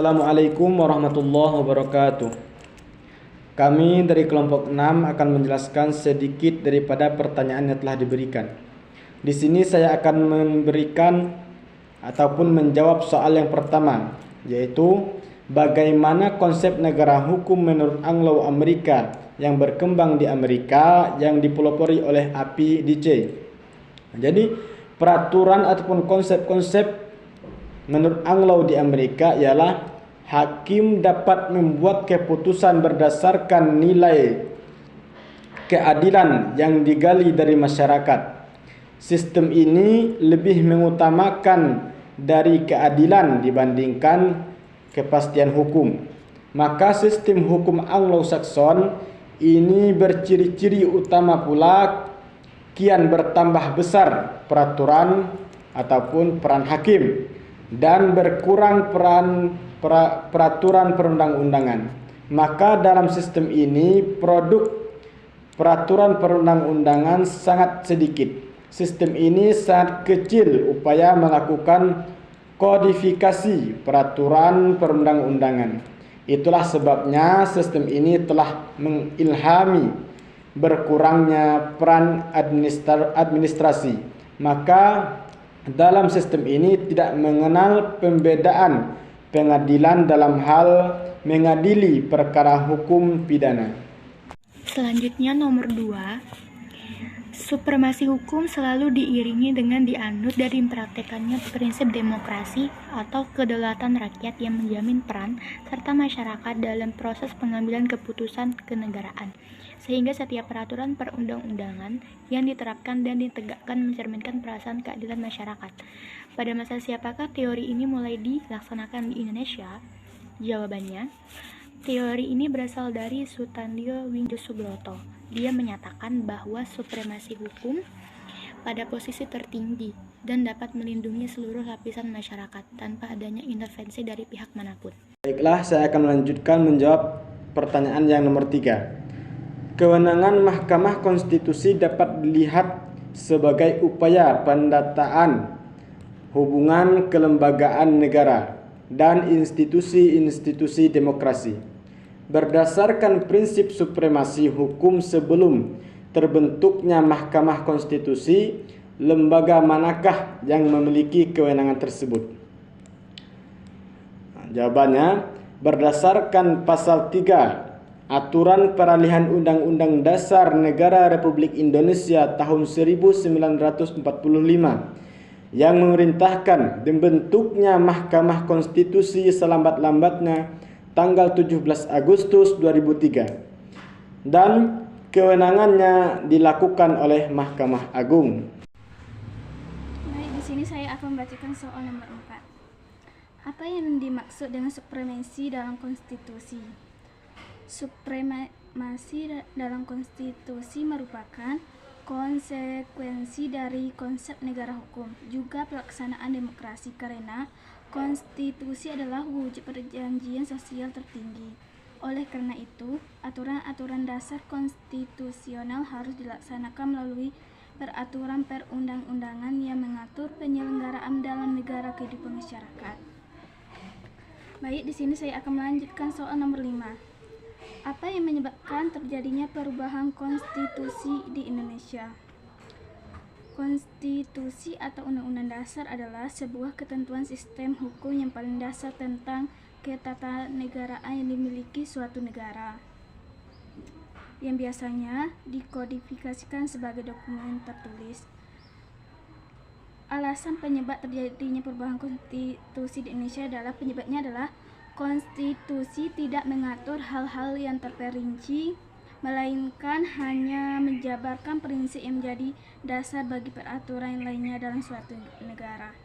Assalamualaikum warahmatullahi wabarakatuh. Kami dari kelompok 6 akan menjelaskan sedikit daripada pertanyaan yang telah diberikan. Di sini saya akan memberikan ataupun menjawab soal yang pertama, yaitu bagaimana konsep negara hukum menurut Anglo-Amerika yang berkembang di Amerika yang dipelopori oleh APDC. Jadi peraturan ataupun konsep-konsep menurut Anglo di Amerika ialah hakim dapat membuat keputusan berdasarkan nilai keadilan yang digali dari masyarakat. Sistem ini lebih mengutamakan dari keadilan dibandingkan kepastian hukum. Maka sistem hukum Anglo-Saxon ini berciri-ciri utama pula kian bertambah besar peraturan ataupun peran hakim dan berkurang peraturan perundang-undangan. Maka dalam sistem ini produk peraturan perundang-undangan sangat sedikit. Sistem ini sangat kecil upaya melakukan kodifikasi peraturan perundang-undangan. Itulah sebabnya sistem ini telah mengilhami berkurangnya peran administrasi. Maka dalam sistem ini tidak mengenal pembedaan pengadilan dalam hal mengadili perkara hukum pidana. Selanjutnya nomor 2. Supremasi hukum selalu diiringi dengan dianut dari mempraktekannya prinsip demokrasi atau kedaulatan rakyat yang menjamin peran serta masyarakat dalam proses pengambilan keputusan kenegaraan, sehingga setiap peraturan perundang-undangan yang diterapkan dan ditegakkan mencerminkan perasaan keadilan masyarakat. Pada masa siapakah teori ini mulai dilaksanakan di Indonesia? Jawabannya, teori ini berasal dari Sutandio Wijdosubroto. Dia menyatakan bahwa supremasi hukum pada posisi tertinggi dan dapat melindungi seluruh lapisan masyarakat tanpa adanya intervensi dari pihak manapun. Baiklah, saya akan melanjutkan menjawab pertanyaan yang nomor 3. Kewenangan Mahkamah Konstitusi dapat dilihat sebagai upaya pendataan hubungan kelembagaan negara dan institusi-institusi demokrasi. Berdasarkan prinsip supremasi hukum sebelum terbentuknya Mahkamah Konstitusi, lembaga manakah yang memiliki kewenangan tersebut? Jawabannya, berdasarkan pasal 3 Aturan Peralihan Undang-Undang Dasar Negara Republik Indonesia tahun 1945 yang memerintahkan dibentuknya Mahkamah Konstitusi selambat-lambatnya tanggal 17 Agustus 2003 dan kewenangannya dilakukan oleh Mahkamah Agung. Baik, di sini saya akan membacakan soal nomor 4. Apa yang dimaksud dengan supremasi dalam konstitusi? Supremasi dalam konstitusi merupakan konsekuensi dari konsep negara hukum, juga pelaksanaan demokrasi, karena konstitusi adalah wujud perjanjian sosial tertinggi. Oleh karena itu, aturan-aturan dasar konstitusional harus dilaksanakan melalui peraturan perundang-undangan yang mengatur penyelenggaraan dalam negara kehidupan masyarakat. Baik, di sini saya akan melanjutkan soal nomor 5. Apa yang menyebabkan terjadinya perubahan konstitusi di Indonesia? Konstitusi atau Undang-Undang Dasar adalah sebuah ketentuan sistem hukum yang paling dasar tentang ketatanegaraan yang dimiliki suatu negara, yang biasanya dikodifikasikan sebagai dokumen tertulis. Alasan penyebab terjadinya perubahan konstitusi di Indonesia penyebabnya adalah konstitusi tidak mengatur hal-hal yang terperinci, melainkan hanya menjabarkan prinsip yang menjadi dasar bagi peraturan lainnya dalam suatu negara.